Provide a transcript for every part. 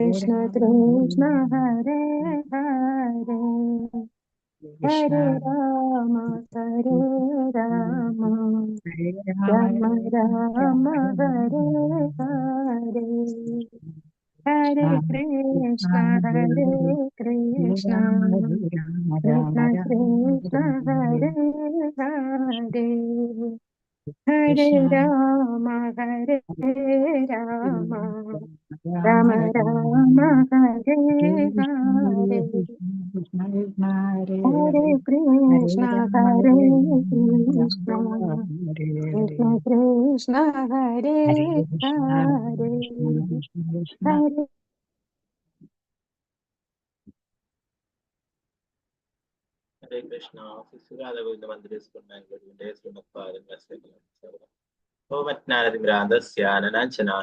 Hare Krishna Krishna Hare Hare Hare Krishna, Hare Rama Hare Rama, Rama Rama Hare Hare Hare Krishna Hare Krishna Krishna Krishna Hare Hare Hare Rama Hare Rama Rama Rama Hare Hare Hare Krishna Hare Krishna Krishna Krishna Hare Hare Hare Hare Krishna, Radha Govinda Mandiris Purnangal Vindays Vinapparam Vasvegam Sarvam. Om Atnaratimrandasya Nananchana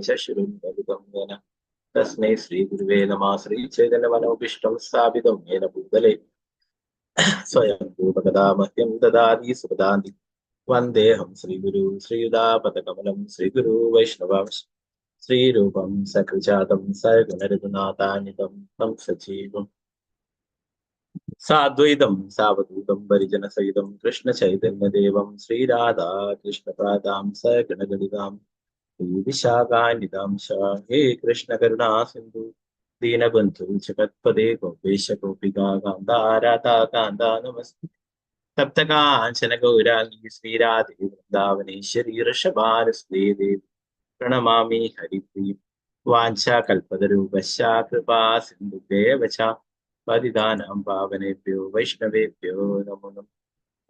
Shashurun Bhagam Gana Tasmai Sri Gurve Namah Sri Chaitanya Manobishtam Sthapitam Yena Bhutale Swayam Bhuvagada Mahyam Dadadi Sudandi Vandeham Sri Guru Sri Yudapatakalam Sri Guru Vaishnavams Sri Rupam Sakrajatam Sarganaridanatanitam Tam Sachivam साद्वैतम सावधूतम परिजन सहितम कृष्ण चैतन्य देवम श्री राधा कृष्ण पादाम स गणगणिताम विशाखान्विताम हे कृष्ण करुणा सिंधु दीनबंधु जगत्पदे गोपेश गोपिका कांता राधा कांता नमस्ते तप्त कांचन गौरांगी श्री राधे वृंदावनेश्वरी वृषभानुसुते देवी प्रणमामि हरिप्रिय वाञ्छाकल्पतरुभ्यश्च कृपा सिन्धुभ्येव च पतितानां पावनेभ्यो वैष्णवेभ्यो नमो नमः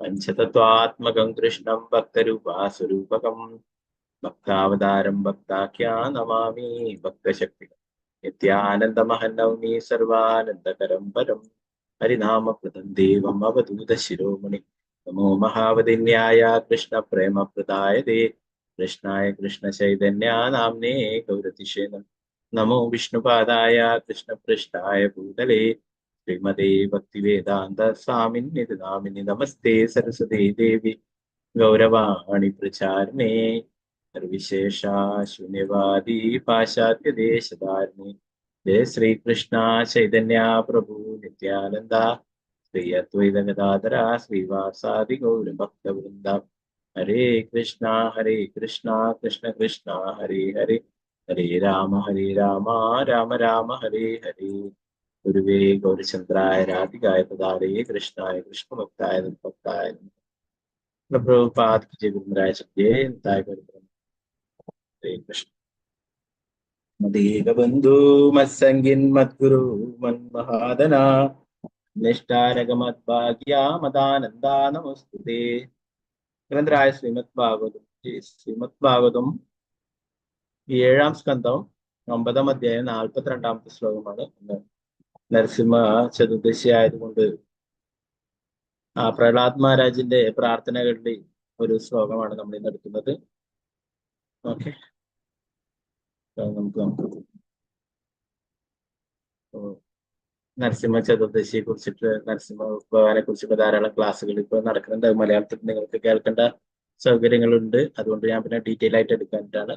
पञ्चतत्त्वात्मकं कृष्णं भक्तरूपासुरूपकं भक्तावतारं भक्ताख्या नमामि भक्तशक्तिं नित्यानन्दमहं सर्वानन्दकरं परं हरिनामकृतं देवम् अवधूतशिरोमणि नमो महावदिन्याय कृष्णप्रेमप्रदाय ते कृष्णाय कृष्णचैतन्या नाम्ने गौरतिशे नमो विष्णुपादाय कृष्णपृष्ठाय भूतले श्रीमते भक्तिवेदान्त स्वामिन्निति नामिनि नमस्ते सरस्वती देवी गौरवाणि प्रचारिणे निर्विशेषा शून्यवादी पाश्चात्य देशधारिणे जय श्री कृष्णा चैतन्य प्रभु नित्यानंद श्री अद्वैत गदाधरा श्रीवासादि गौर भक्त वृंदा हरे कृष्णा कृष्ण कृष्णा हरे हरे हरे राम राम राम हरे हरे गुरुवे गौरचंद्राय राधिकाय पदारे कृष्णाय कृष्ण भक्ताय भक्ताय प्रभुपाद की जय गुरुराय सत्ये ताय हरे कृष्ण मदीक बंधु मत्संगिन मद्गुरु मन्महादना निष्ठारगमद्भाग्या मदानंदा नमोस्तुते ഗ്രന്ഥരായ ശ്രീമദ് ഭാഗവതം ഏഴാം സ്കന്ധം 9-ാം അധ്യായം 42-ാമത്തെ ശ്ലോകമാണ് ഇന്ന്. നരസിംഹ ചതുർദശി ആയതുകൊണ്ട് പ്രഹ്ലാദ് മഹാരാജിന്റെ പ്രാർത്ഥനകളുടെ ഒരു ശ്ലോകമാണ് നമ്മൾ ഇന്ന് എടുക്കുന്നത്. ഓക്കെ, നമുക്ക് നരസിംഹ ചതുർദശിയെ കുറിച്ചിട്ട്, നരസിംഹ ഭഗവാനെ കുറിച്ചിട്ട് ധാരാളം ക്ലാസ്സുകൾ ഇപ്പോൾ നടക്കുന്നുണ്ട്. മലയാളത്തിൽ നിങ്ങൾക്ക് കേൾക്കേണ്ട സൗകര്യങ്ങളുണ്ട്. അതുകൊണ്ട് ഞാൻ പിന്നെ ഡീറ്റെയിൽ ആയിട്ട് എടുക്കാനായിട്ടാണ്.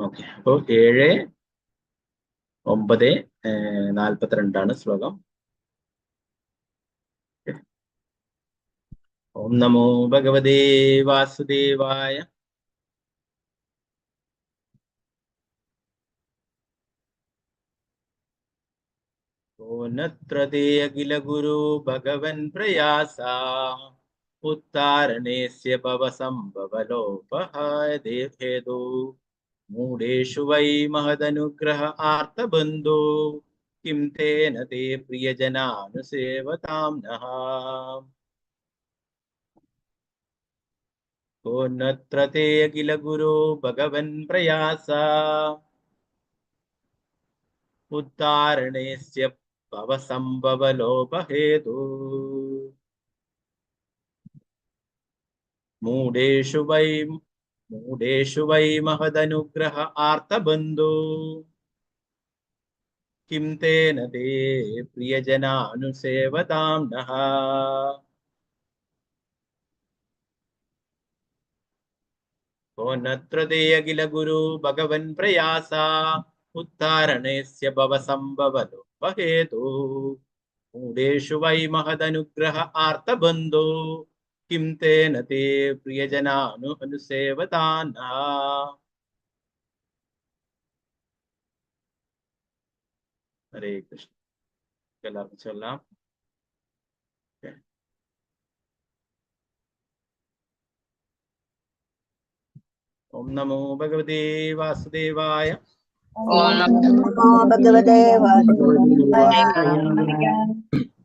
Okay, okay. അപ്പോൾ 7:9:42 ശ്ലോകം. ഓം നമോ ഭഗവതേ വാസുദേവായ. ഓനത്ര തേ അഖില ഗുരു ഭഗവൻ പ്രയാസാ ഉത്താരണേസ്യ ഭവസംഭവലോപഹായ ദേഹേതോ മൂഢേഷു വൈ മഹദനുഗ്രഹ ആർത്തബന്ധോ കിം തേന തേ പ്രിയജനാനുസേവതാം നഃ. ഓനത്ര തേ അഖില ഗുരു ഭഗവൻ പ്രയാസാ ഉത്താരണേസ്യ ഭവസംഭവലോപഹേതു മൂഢേഷു വൈ മഹദനുഗ്രഹ ആർത്തബന്ധോ കിം തേന തേ പ്രിയജനാനുസേവതാം നഃ. को नत्र ते अखिल गुरु भगवन् प्रयासा उत्तारणेस्य भवसम्भवलोपहेतु मूढेषु वै महदनुग्रह आर्तबन्धो किं तेन ते प्रियजनानुसेवताना। हरे कृष्ण। चला ओम नमो भगवते वासुदेवाय। ओम नमो भगवते वासुदेवाय।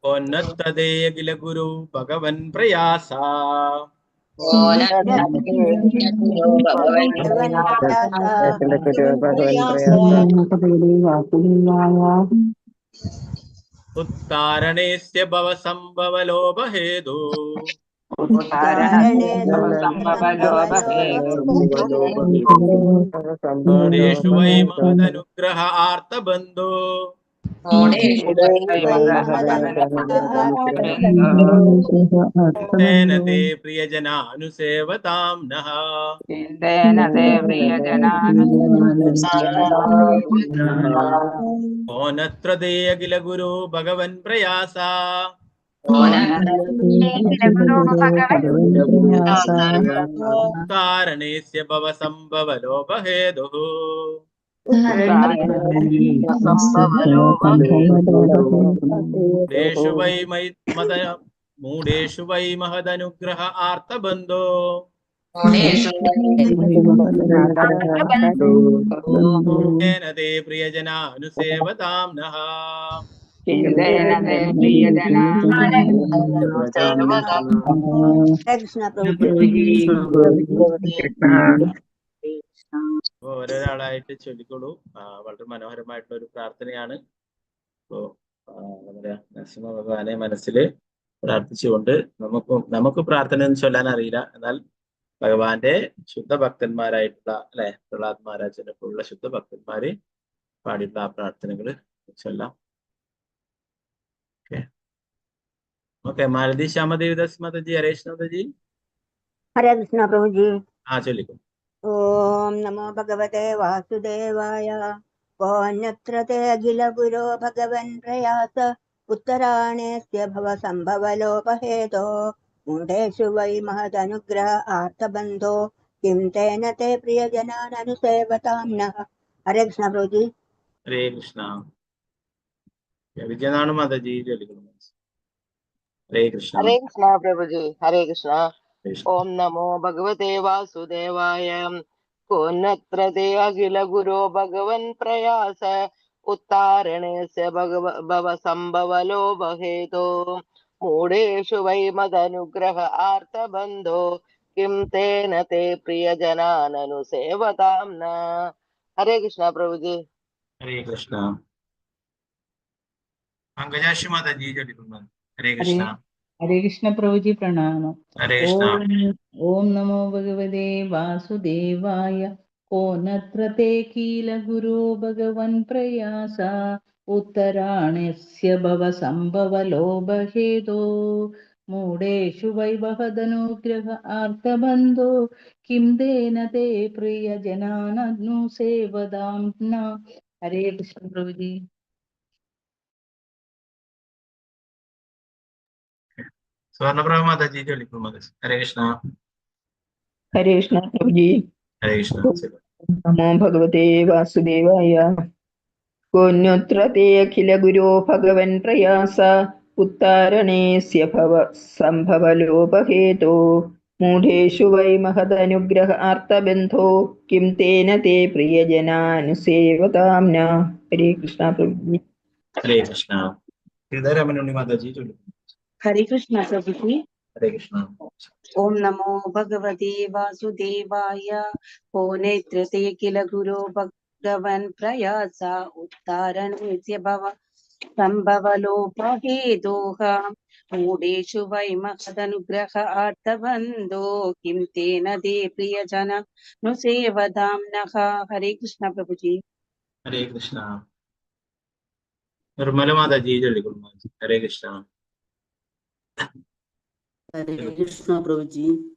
को नत्र ते अखिल गुरु भगवन् प्रयासा उत्तारणेस्य भवसम्भवलोपहेतु मूढेषु वै महदनुग्रह आर्तबन्धो तेन ते प्रियजनानुसेवतां नः। को नत्र ते अखिल गुरु भगवन् प्रयासा उत्तारणेस्य भवसम्भवलोपहेतुः मूढेषु वै महदनुग्रह आर्तबन्धो तेन ते प्रियजनानुसेवतां नः। ഒരാളായിട്ട് ചൊല്ലിക്കോളൂ. വളരെ മനോഹരമായിട്ടുള്ള ഒരു പ്രാർത്ഥനയാണ്. ഇപ്പോ നമ്മുടെ നരസിംഹ ഭഗവാനെ മനസ്സിൽ പ്രാർത്ഥിച്ചുകൊണ്ട് നമുക്ക് പ്രാർത്ഥന ഒന്നും ചൊല്ലാൻ അറിയില്ല. എന്നാൽ ഭഗവാന്റെ ശുദ്ധ ഭക്തന്മാരായിട്ടുള്ള അല്ലെ, പ്രഹ്ലാദ് മഹാരാജനെ പോലുള്ള ശുദ്ധ ഭക്തന്മാര് പാടിയിട്ടുള്ള ആ പ്രാർത്ഥനകൾ ചൊല്ലാം. ഓക്കെ. മാലതി ശ്യാമദേവിദാസ് മാതാജി, ഹരേഷ് മാതാജി. हरे कृष्ण प्रभु जी। ചൊല്ലിക്കോ. ओम नमो भगवते वासुदेवाय। कोऽन्यत्र ते अखिल गुरो भगवन् प्रयास उत्तरायणस्य भवसम्भवलोपहेतो मूढेषु वै महदनुग्रह आर्तबन्धो किं तेन ते प्रियजनाननुसेवतां नः। हरे कृष्ण प्रभु जी। ഹരേ കൃഷ്ണ. വിജയനാണ് മാതാജി ചൊല്ലിക്കോളൂ. हरे कृष्ण। हरे कृष्ण प्रभु जी। हरे कृष्ण। ओम नमो भगवते वासुदेवाय। को नत्र ते अखिल गुरो भगवन् प्रयास उत्तारणेस्य भवसम्भवलोपहेतो मूढेषु वै मदनुग्रह आर्तबन्धो किं तेन ते प्रियजनाननुसेवतां न। हरे कृष्ण प्रभु जी। हरे कृष्ण। पंकजाक्षी माताजी चोलिकोളൂ. हरे कृष्ण। हरे कृष्ण प्रभु जी, प्रणाम। हरे कृष्ण। ओम नमो भगवते वासुदेवाय। को नत्र ते किल गुरो भगवन् प्रयासा उत्तरायणस्य भवसम्भवलोपहेतो मूढेषु वै महदनुग्रह आर्तबन्धो किं तेन ते प्रियजनाननुसेवतां न। हरे कृष्ण प्रभु जी। स्वर्णप्रभा माताजी चोलिकोളൂ माताजी। हरे कृष्ण। हरे कृष्ण प्रभु जी। हरे कृष्ण। नमो भगवते वासुदेवाय। कोऽन्यत्र ते अखिल गुरो भगवन् प्रयास उत्तारणेस्य भवसम्भवलोपहेतो मूढेषु वै महदनुग्रह आर्तबन्धो किं तेन ते प्रियजनानुसेवतां न। हरे कृष्ण प्रभु जी। हरे कृष्ण। हृदयरमणि माताजी चोलिकोളൂ. हरे कृष्ण प्रभु जी। हरे कृष्ण। ओम नमो भगवते वासुदेवाय। को नेत्र ते किल गुरो भगवन् प्रयासा उत्तारणस्य भवसम्भवलोपहेतोः मूढेषु वै महदनुग्रह आर्तबन्धो किं तेन ते प्रियजनानुसेवतां नः। हरे कृष्ण प्रभु जी। हरे कृष्ण। निर्मला माताजी चोलिकोളൂ. हरे कृष्ण। हरे कृष्ण प्रभु जी।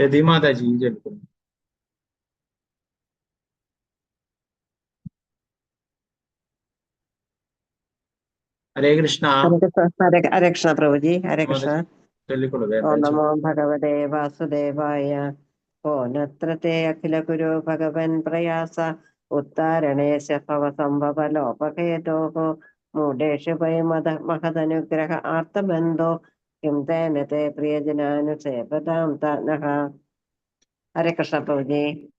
രതി മാതാജി ചൊല്ലിക്കൊള്ളു. ഹരേ കൃഷ്ണ. ഹരേ കൃഷ്ണ പ്രഭുജി. ഹരേ കൃഷ്ണ. മാതാജി ചൊല്ലിക്കൊള്ളു. ഓം വേഗം നമോ ചൊല്ലു. ഭഗവതേ വാസുദേവായ. ഓ നത്ര തേ അഖില ഗുരു ഭഗവൻ പ്രയാസ ഉത്താരണേശ ഭവ സംഭവ ലോപഹേതോഃ മൂഢേഷു വൈ മഹദനുഗ്രഹ ആർത്തബന്ധോ കിം തേന തേ പ്രിയജനാനുസേവതാം നഃ. ഹരേ കൃഷ്ണ പ്രഭുജി.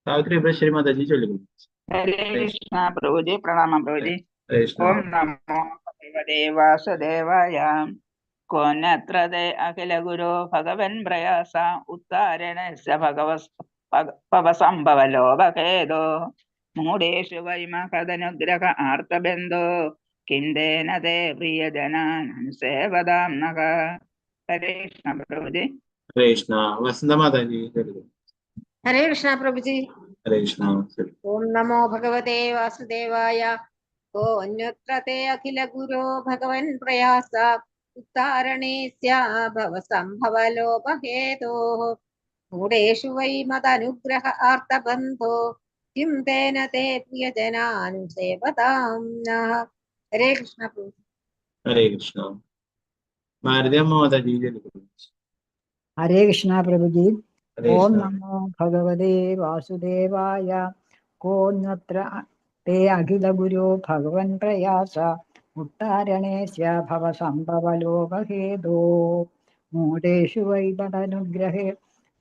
സാവിത്രി പ്രശ്വരി മാതാജി ചൊല്ലിക്കൊള്ളു. ഹരേ കൃഷ്ണ പ്രഭുജി. പ്രണാമം പ്രഭുജി. ഹരേ കൃഷ്ണ. ഓം നമോ ഭഗവതേ വാസുദേവായ. കോന്നത്ര തേ അഖില ഗുരു ഭഗവൻ പ്രയാസ ഉത്താരണസ്യ ഭവസംഭവ ലോപഹേതോ മൂഢേഷു വൈ മഹദനുഗ്രഹ ആർത്തബന്ധോ കിം തേന തേ പ്രിയജനാനുസേവതാം നഃ. ഹരേ കൃഷ്ണ പ്രഭുജി. ഹരേ കൃഷ്ണ. വസന്ത മാതാജി ചൊല്ലിക്കൊള്ളു. ഹരേ കൃഷ്ണ പ്രഭുജി. ഹരേ കൃഷ്ണ. ഓം നമോ ഭഗവതേ വാസുദേവായ. ഓ അന്യത്ര തേ അഖില ഗുരോ ഭഗവൻ പ്രയാസ ഉത്താരണേസ്യ ഭവ സംഭവ ലോപഹേതോഃ മൂഢേഷു വൈ മദനുഗ്രഹ ആർത്തബന്ധോ കിം തേന തേ പ്രിയജനാനുസേവതാം നഃ. ഹരേ കൃഷ്ണ പ്രഭു. ഹരേ കൃഷ്ണ. ഭാരതി അമ്മ മാതാജി ചൊല്ലിക്കൊള്ളു. ഹരേ കൃഷ്ണ പ്രഭുജി. ഹരേ ഓം കൃഷ്ണ. നമോ ഭഗവതേ വാസുദേവായ. കോന്നത്ര തേ അഖില ഗുരു ഭഗവൻ പ്രയാസ ഉത്താരണേസ്യ ഭവ സംഭവ ലോപഹേതോ മൂഢേഷു വൈ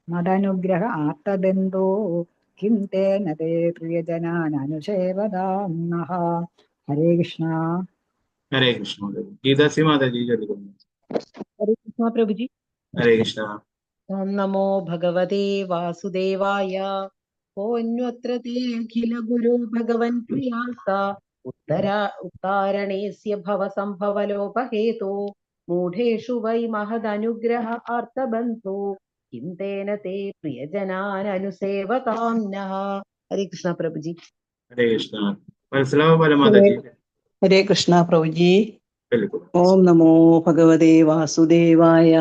മദനുഗ്രഹ ആർത്തബന്ധോ കിം തേന തേ പ്രിയജനാനുസേവതാം നഃ. ഹരേ കൃഷ്ണ. ഹരേ കൃഷ്ണ മാതാജി. ഗീതാസി മാതാജി ചൊല്ലിക്കൊള്ളു. ഹരേ കൃഷ്ണ പ്രഭുജി. ഹരേ കൃഷ്ണ. ഓം നമോ ഭഗവതേ വാസുദേവായ. ഓന്വത്ര തേ അഖില ഗുരു ഭഗവൻ പ്രയാസ ഉത്താരണേസ്യ ഭവ സംഭവ ലോപഹേതോ മൂഢേഷു വൈ മഹദനുഗ്രഹ ആർത്തബന്ധോ കിം തേന തേ പ്രിയജനാനുസേവതാം നഃ. ഹരേ കൃഷ്ണ പ്രഭുജി. ഹരേ കൃഷ്ണ. വത്സലാവ ബാലമാതാജി ഹരേ കൃഷ്ണ പ്രഭുജി. ചൊല്ലിക്കൊള്ളു. ഓം നമോ ഭഗവതേ വാസുദേവായ.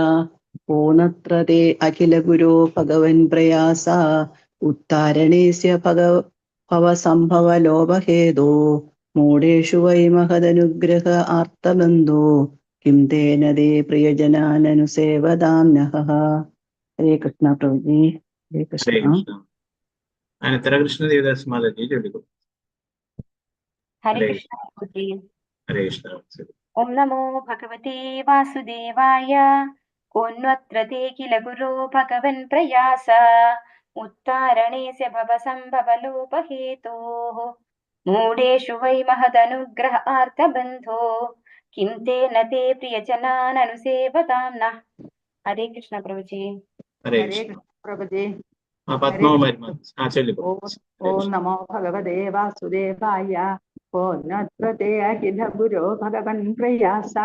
ഓനത്ര തേ അഖില ഗുരോ ഭഗവൻ പ്രയാസ ഉത്താരണേസ്യ ഭവ സംഭവ ലോപഹേതോ മൂഢേഷു വൈ മഹദനുഗ്രഹ ആർത്തബന്ധോ കിം തേന തേ പ്രിയജനാനുസേവതാം നഃ. ഹരേ കൃഷ്ണ പ്രഭുജി. ഹരേ ഹരേ കൃഷ്ണ. കൃഷ്ണ. അനന്തര കൃഷ്ണ ദേവദാസ് മാതാജി ചൊല്ലിക്കൊള്ളു. ഹരേ ഹരേ കൃഷ്ണ പ്രഭുജി. ഹരേ കൃഷ്ണ. ഓം നമോ ഭഗവതേ വാസുദേവായ. കോന്വത്ര തേ കില ഗുരോ ഭഗവൻ പ്രയാസ ഉത്താരണേസ്യ ഭവ സംഭവ ലോപഹേതോഃ മൂഢേഷു വൈ മഹദനുഗ്രഹ ആർത്തബന്ധോ കിം തേന തേ പ്രിയജനാനുസേവതാം നഃ. ഹരേ കൃഷ്ണ പ്രഭുജി. ഹരേ ഹരേ കൃഷ്ണ. കൃഷ്ണ പ്രഭുജി. ആ ഹരേ പത്മാവതി ചൊല്ലിക്കൊള്ളു. ഓം ഓം നമോ ഭഗവതേ വാസുദേവായ. ഓന്നത്ര തേ അഖില ഗുരോ ഭഗവൻ പ്രയാസ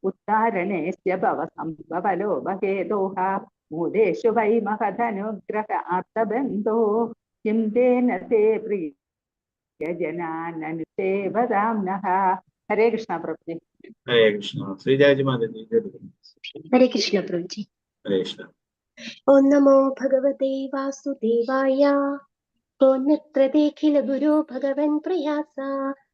ഉത്താരണേസ്യ ഭവ സംഭവ ലോപഹേതോഃ മൂഢേഷു വൈ മഹദനുഗ്രഹ ആർത്തബന്ധോ കിം തേന തേ പ്രിയജനാനുസേവതാം നഃ. ഹരേ കൃഷ്ണ പ്രഭുജി. ഹരേ കൃഷ്ണ. ശ്രീജാജി മാതാജി ചൊല്ലിക്കൊള്ളു. ഹരേ കൃഷ്ണ പ്രഭുജി. ഹരേ കൃഷ്ണ. ഓം നമോ ഭഗവതേ വാസുദേവായ. കോന്നത്ര തേ അഖില ഗുരോ ഭഗവൻ പ്രയാസ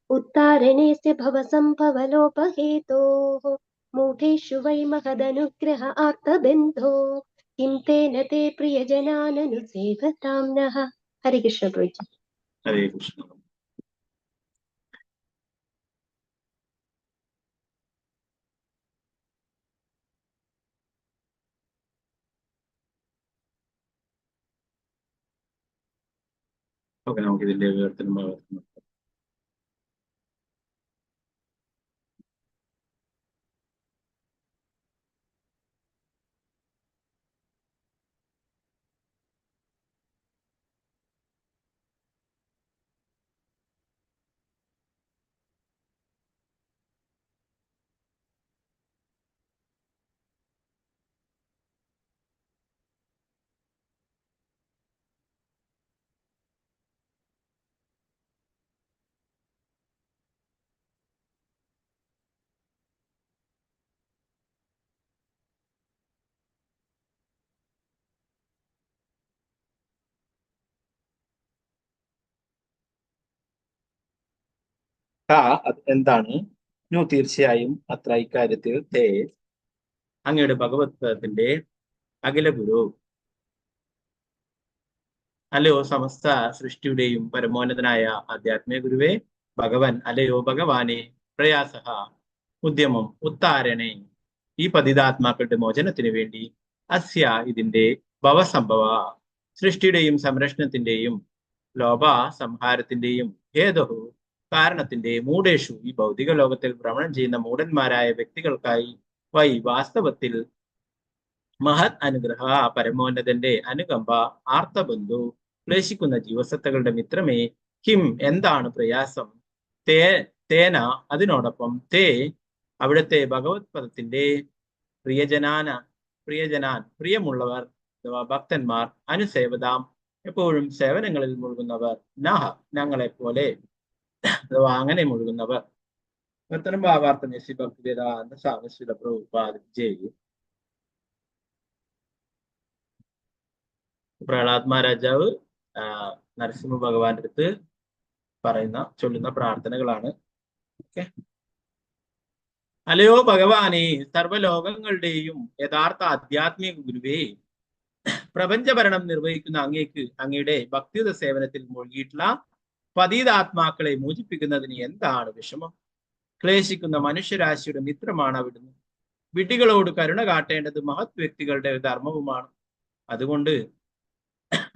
ഉത്താരണേസ്യ ഭവ സംഭവ ലോപഹേതോഃ മൂഢേഷു വൈ മഹദനുഗ്രഹ ആർത്തബന്ധോ കിം തേന തേ പ്രിയജനാനുസേവതാം നഃ. ഹരേ കൃഷ്ണ പ്രഭുജി. ഹരേ കൃഷ്ണ. ഓക്കെ, നമുക്ക് ഇതിന്റെ വിവർത്തനം ഭാഗത്ത് അത് എന്താണ്? തീർച്ചയായും അത്ര ഇക്കാര്യത്തിൽ തേ അങ്ങയുടെ ഭഗവത് പദത്തിന്റെ അഖില ഗുരു, അല്ലയോ സമസ്ത സൃഷ്ടിയുടെയും പരമോന്നതനായ ആധ്യാത്മിക ഗുരുവേ, ഭഗവൻ അല്ലയോ ഭഗവാനെ, പ്രയാസഹ ഉദ്യമം, ഉത്താരണേ ഈ പതിതാത്മാക്കളുടെ മോചനത്തിന് വേണ്ടി, അസ്യ ഇതിന്റെ, ഭവസംഭവ സൃഷ്ടിയുടെയും സംരക്ഷണത്തിന്റെയും, ലോഭ സംഹാരത്തിന്റെയും, ഹേതുഹു കാരണത്തിന്റെ, മൂഢേഷു ഈ ഭൗതിക ലോകത്തിൽ ഭ്രമണം ചെയ്യുന്ന മൂഢന്മാരായ വ്യക്തികൾക്കായി, വൈ വാസ്തവത്തിൽ മഹത് അനുഗ്രഹ പരമോന്നതന്റെ അനുകമ്പ, ആർത്തബന്ധു ക്ലേശിക്കുന്ന ജീവസത്തകളുടെ മിത്രമേ, കിം എന്താണ് പ്രയാസം, തേന അതിനോടൊപ്പം, തേ അവിടുത്തെ ഭഗവത് പദത്തിന്റെ പ്രിയജനാൻ പ്രിയമുള്ളവർ അഥവാ ഭക്തന്മാർ, അനുസേവതാം എപ്പോഴും സേവനങ്ങളിൽ മുഴുകുന്നവർ, നഹ ഞങ്ങളെ പോലെ അഥവാ അങ്ങനെ മുഴുകുന്നവർ. വർത്തനം ഭാവാർത്ഥം എസ് ഭക്തിവേദാന്ത സ്വാമി പ്രഭുപാദ ജയ്. പ്രഹ്ലാദ് മഹാരാജാവ് നരസിംഹ ഭഗവാന്റെ അടുത്ത് ചൊല്ലുന്ന പ്രാർത്ഥനകളാണ്. ഓക്കെ. അല്ലയോ ഭഗവാനെ, സർവ്വലോകങ്ങളുടെയും യഥാർത്ഥ ആധ്യാത്മിക ഗുരുവേ, പ്രപഞ്ചഭരണം നിർവഹിക്കുന്ന അങ്ങേക്ക് അങ്ങയുടെ ഭക്തിയുത സേവനത്തിൽ മുഴുകിയിട്ടുള്ള പതീതാത്മാക്കളെ മോചിപ്പിക്കുന്നതിന് എന്താണ് വിഷമം? ക്ലേശിക്കുന്ന മനുഷ്യരാശിയുടെ മിത്രമാണ് അവിടുന്ന്. വിഡ്ഢികളോട് കരുണ കാട്ടേണ്ടത് മഹത് വ്യക്തികളുടെ ധർമ്മവുമാണ്. അതുകൊണ്ട്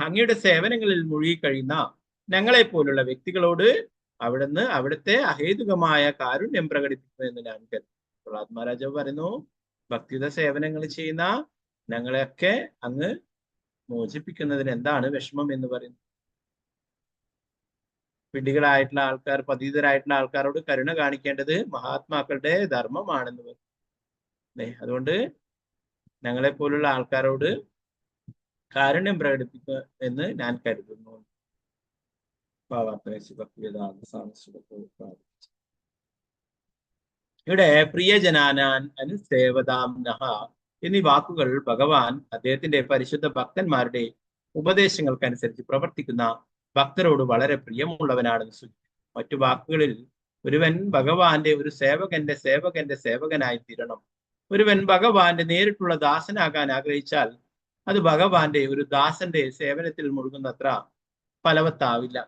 അങ്ങയുടെ സേവനങ്ങളിൽ മുഴുകിക്കഴിയുന്ന ഞങ്ങളെ പോലുള്ള വ്യക്തികളോട് അവിടുന്ന് അവിടുത്തെ അഹേതുകമായ കാരുണ്യം പ്രകടിപ്പിക്കുമെന്ന് ഞാൻ കരുതുന്നു. പ്രഹ്ലാദ് മഹാരാജാവ് പറയുന്നു, ഭക്തിയുത സേവനങ്ങൾ ചെയ്യുന്ന ഞങ്ങളെയൊക്കെ അങ്ങ് മോചിപ്പിക്കുന്നതിന് എന്താണ് വിഷമം എന്ന് പറയുന്നു. വിഡ്ഢികളായിട്ടുള്ള ആൾക്കാർ, പതീതരായിട്ടുള്ള ആൾക്കാരോട് കരുണ കാണിക്കേണ്ടത് മഹാത്മാക്കളുടെ ധർമ്മമാണെന്ന് പറയും. അതുകൊണ്ട് ഞങ്ങളെ പോലുള്ള ആൾക്കാരോട് കാരുണ്യം പ്രകടിപ്പിക്കുക എന്ന് ഞാൻ കരുതുന്നു. ഇവിടെ പ്രിയജനാനാൻ അനുസേവതാം നഹ എന്നീ വാക്കുകൾ ഭഗവാൻ അദ്ദേഹത്തിന്റെ പരിശുദ്ധ ഭക്തന്മാരുടെ ഉപദേശങ്ങൾക്കനുസരിച്ച് പ്രവർത്തിക്കുന്ന ഭക്തരോട് വളരെ പ്രിയമുള്ളവനാണെന്ന് സൂചിപ്പിക്കുന്നു. മറ്റു വാക്കുകളിൽ ഒരുവൻ ഭഗവാന്റെ ഒരു സേവകന്റെ സേവകനായി തീരണം. ഒരുവൻ ഭഗവാന്റെ നേരിട്ടുള്ള ദാസനാകാൻ ആഗ്രഹിച്ചാൽ അത് ഭഗവാന്റെ ഒരു ദാസന്റെ സേവനത്തിൽ മുഴുകുന്നത്ര ഫലവത്താവില്ല.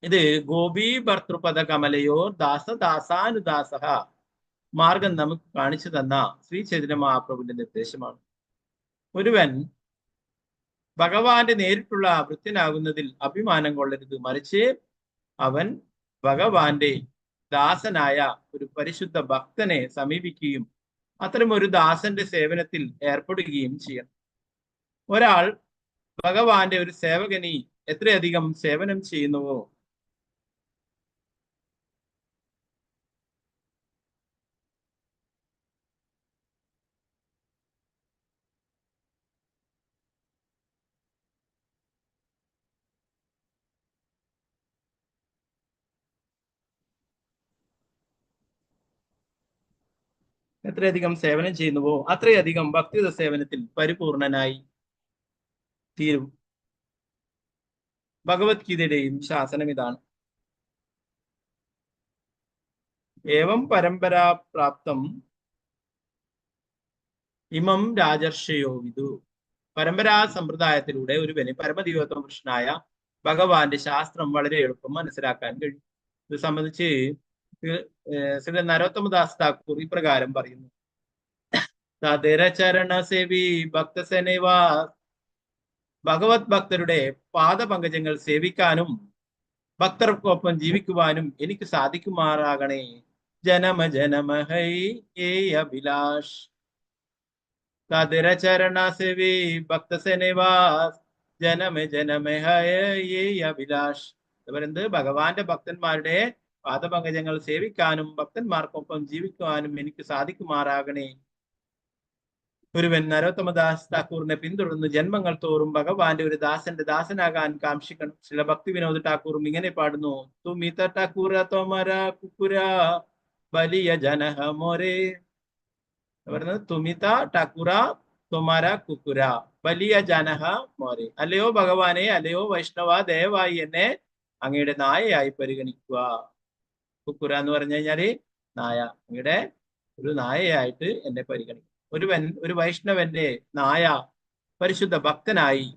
ഇത് ഗോപി ഭർത്തൃപദ കമലയോ ദാസദാസാനുദാസഹ മാർഗം നമുക്ക് കാണിച്ചു തന്ന ശ്രീ ചൈതന്യ മഹാപ്രഭുവിന്റെ നിർദ്ദേശമാണ്. ഒരുവൻ ഭഗവാന്റെ നേരിട്ടുള്ള ഭൃത്യനാകുന്നതിൽ അഭിമാനം കൊള്ളരുത്, മറിച്ച് അവൻ ഭഗവാന്റെ ദാസനായ ഒരു പരിശുദ്ധ ഭക്തനെ സമീപിക്കുകയും അത്തരം ഒരു ദാസന്റെ സേവനത്തിൽ ഏർപ്പെടുകയും ചെയ്യണം. ഒരാൾ ഭഗവാന്റെ ഒരു സേവകനെ എത്രയധികം സേവനം ചെയ്യുന്നുവോ അത്രയധികം ഭക്തിയുത സേവനത്തിൽ പരിപൂർണനായി തീരും. ഭഗവത്ഗീതയുടെയും ശാസനം ഇതാണ്. ഏവം പരമ്പരാപ്രാപ്തം ഇമം രാജർഷയോ വിദു. പരമ്പരാ സമ്പ്രദായത്തിലൂടെ ഒരുവന് പരമദിവ്യോത്തമ കൃഷ്ണനായ ഭഗവാന്റെ ശാസ്ത്രം വളരെ എളുപ്പം മനസ്സിലാക്കാൻ കഴിയും. ഇത് സംബന്ധിച്ച് ശ്രീ നരോത്തമദാസ് താക്കൂർ ഇപ്രകാരം പറയുന്നു: തദര ചരണ സേവി ഭക്തസേനവാ. ഭഗവത് ഭക്തരുടെ പാദപങ്കജങ്ങൾ സേവിക്കാനും ഭക്തർക്കൊപ്പം ജീവിക്കുവാനും എനിക്ക് സാധിക്കുമാറാകണേ. ജനമ ജനമ ഹൈ ഏ അഭിലാഷ്. തദര ചരണ സേവി ഭക്തസേനവാസ് ജനമ ജനമ ഹൈ ഏ അഭിലാഷ്. എന്ന് പറയുന്നത് ഭഗവാന്റെ ഭക്തന്മാരുടെ പാദപങ്കജങ്ങൾ സേവിക്കാനും ഭക്തന്മാർക്കൊപ്പം ജീവിക്കുവാനും എനിക്ക് സാധിക്കുമാറാകണേ. ഒരുവൻ നരോത്തമദാസ് ഠാക്കൂറിനെ പിന്തുടർന്ന് ജന്മങ്ങൾ തോറും ഭഗവാന്റെ ഒരു ദാസന്റെ ദാസനാകാൻ കാക്ഷിക്കണം. ചില ഭക്തി വിനോദ് ഠാക്കൂറും ഇങ്ങനെ പാടുന്നു: തുമിത ഠാക്കൂര തോമര കുക്കുര ബലിയ ജനഹ മോരെ. പറയുന്നത് തുമിത ഠാക്കൂര തോമര കുക്കുര ബലിയ ജനഹ മോരെ. അല്ലയോ ഭഗവാനെ, അല്ലയോ വൈഷ്ണവ, ദയവായി എന്നെ അങ്ങയുടെ നായയായി പരിഗണിക്കുക. കുക്കുര എന്ന് പറഞ്ഞു കഴിഞ്ഞാല് നായ, അങ്ങയുടെ ഒരു നായയായിട്ട് എന്നെ പരിഗണിക്കും. ഒരു വൈഷ്ണവന്റെ നായ പരിശുദ്ധ ഭക്തനായി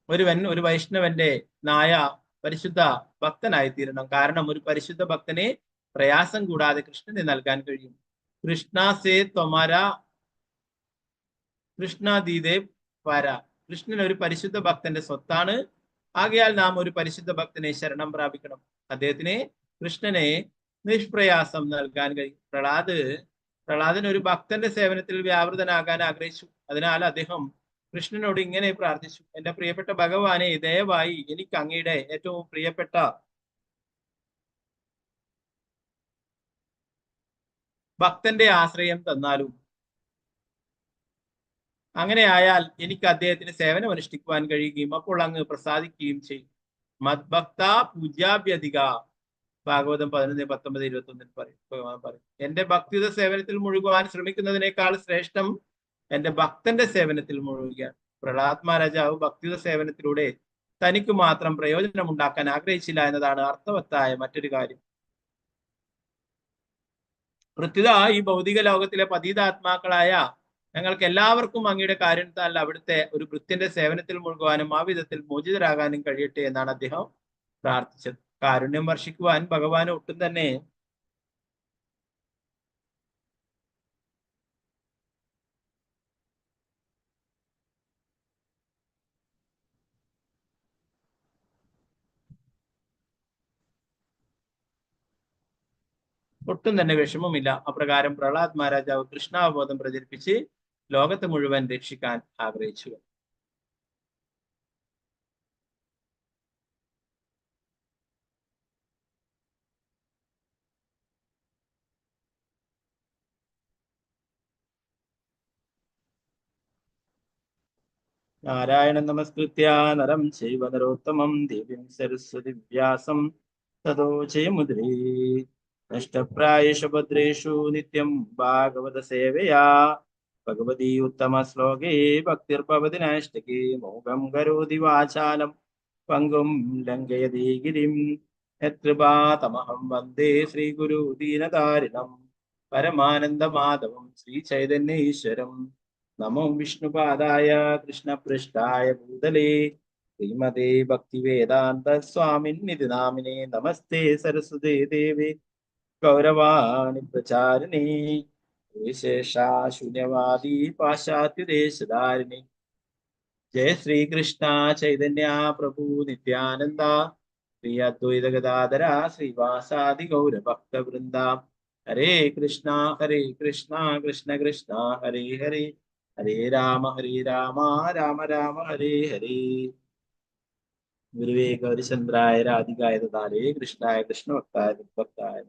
ഒരു വൈഷ്ണവന്റെ നായ പരിശുദ്ധ ഭക്തനായി തീരണം. കാരണം ഒരു പരിശുദ്ധ ഭക്തനെ പ്രയാസം കൂടാതെ കൃഷ്ണന് നൽകാൻ കഴിയും. കൃഷ്ണസേ ത്വമര കൃഷ്ണാദീദേ പര. കൃഷ്ണൻ ഒരു പരിശുദ്ധ ഭക്തന്റെ സ്വത്താണ്. ആകയാൽ നാം ഒരു പരിശുദ്ധ ഭക്തനെ ശരണം പ്രാപിക്കണം. അദ്ദേഹത്തിന് കൃഷ്ണനെ നിഷ്പ്രയാസം നൽകാൻ കഴിയും. പ്രഹ്ലാദൻ ഒരു ഭക്തന്റെ സേവനത്തിൽ വ്യാപൃതനാകാൻ ആഗ്രഹിച്ചു. അതിനാൽ അദ്ദേഹം കൃഷ്ണനോട് ഇങ്ങനെ പ്രാർത്ഥിച്ചു: എന്റെ പ്രിയപ്പെട്ട ഭഗവാനെ, ദയവായി എനിക്ക് അങ്ങയുടെ ഏറ്റവും പ്രിയപ്പെട്ട ഭക്തന്റെ ആശ്രയം തന്നാലും. അങ്ങനെയായാൽ എനിക്ക് അദ്ദേഹത്തിന് സേവനം അനുഷ്ഠിക്കുവാൻ കഴിയുകയും അപ്പോൾ അങ്ങ് പ്രസാദിക്കുകയും ചെയ്യും. മദ്ഭക്ത പൂജ്യാഭ്യധിക. ഭാഗവതം 11:19-21 പറയും. എന്റെ ഭക്തിയുത സേവനത്തിൽ മുഴുകുവാൻ ശ്രമിക്കുന്നതിനേക്കാൾ ശ്രേഷ്ഠം എന്റെ ഭക്തന്റെ സേവനത്തിൽ മുഴുകുകയാണ്. പ്രഹ്ലാദ് മഹാരാജാവ് ഭക്തിയുത സേവനത്തിലൂടെ തനിക്ക് മാത്രം പ്രയോജനം ഉണ്ടാക്കാൻ ആഗ്രഹിച്ചില്ല എന്നതാണ് അർത്ഥവത്തായ മറ്റൊരു കാര്യം. പ്രത്യുത ഈ ഭൗതിക ലോകത്തിലെ പതീതാത്മാക്കളായ ഞങ്ങൾക്ക് എല്ലാവർക്കും അങ്ങയുടെ കാരുണ്യത്താൽ അവിടുത്തെ ഒരു ഭൃത്യന്റെ സേവനത്തിൽ മുഴുകുവാനും ആ വിധത്തിൽ മോചിതരാകാനും കഴിയട്ടെ എന്നാണ് അദ്ദേഹം പ്രാർത്ഥിച്ചത്. കാരുണ്യം വർഷിക്കുവാൻ ഭഗവാൻ ഒട്ടും തന്നെ വിഷമമില്ല. അപ്രകാരം പ്രഹ്ലാദ് മഹാരാജാവ് കൃഷ്ണാവബോധം പ്രചരിപ്പിച്ച് ലോകത്തെ മുഴുവൻ രക്ഷിക്കാൻ ആഗ്രഹിച്ചു. നാരായണ നമസ്കൃത്യ നരം ചൈവ നരോത്തമം ദേവീം സരസ്വതി വ്യാസം തതോ ജയമുദ്രേ. നഷ്ടപ്രായേഷു ഭദ്രേഷു നിത്യം ഭാഗവത സേവയാ ഭഗവതി ഉത്തമ ശ്ലോകേ ഭക്തിർഭവതി നൈഷ്ടകേ. മോഹം കരോതി വാചാലം പങ്കും ലംഘയതി ഗിരിം യത്കൃപാതമഹം വന്ദേ ശ്രീഗുരു ദീനതാരിണം പരമാനന്ദ മാധവം ശ്രീ ചൈതന്യ ഈശ്വരം. നമോ വിഷ്ണുപാദായ കൃഷ്ണപൃഷ്ഠായ ഭൂതലേ ശ്രീമതേ ഭക്തിവേദാന്ത സ്വാമിന്നിധി നാമിനേ. നമസ്തേ സരസ്വതേ ദേവേ ഗൗരവാണി പ്രചാരിണി വിശേഷാശൂന്യവാദി പാശ്ചാത്യദേശധാരിണി. ജയ ശ്രീകൃഷ്ണ ചൈതന്യ പ്രഭു നിത്യാനന്ദ ശ്രീ അദ്വൈത ഗദാധര ശ്രീവാസാദി ഗൗരഭക്തവൃന്ദ. ഹരേ കൃഷ്ണ കൃഷ്ണ കൃഷ്ണ ഹരേ ഹരേ, ഹരേ രാമ രാമ രാമ ഹരേ ഹരേ. ഗുരുവേ ഗൗരിചന്ദ്രായ രാധികായ ദാലേ കൃഷ്ണായ കൃഷ്ണഭക്തായ ഭക്തായ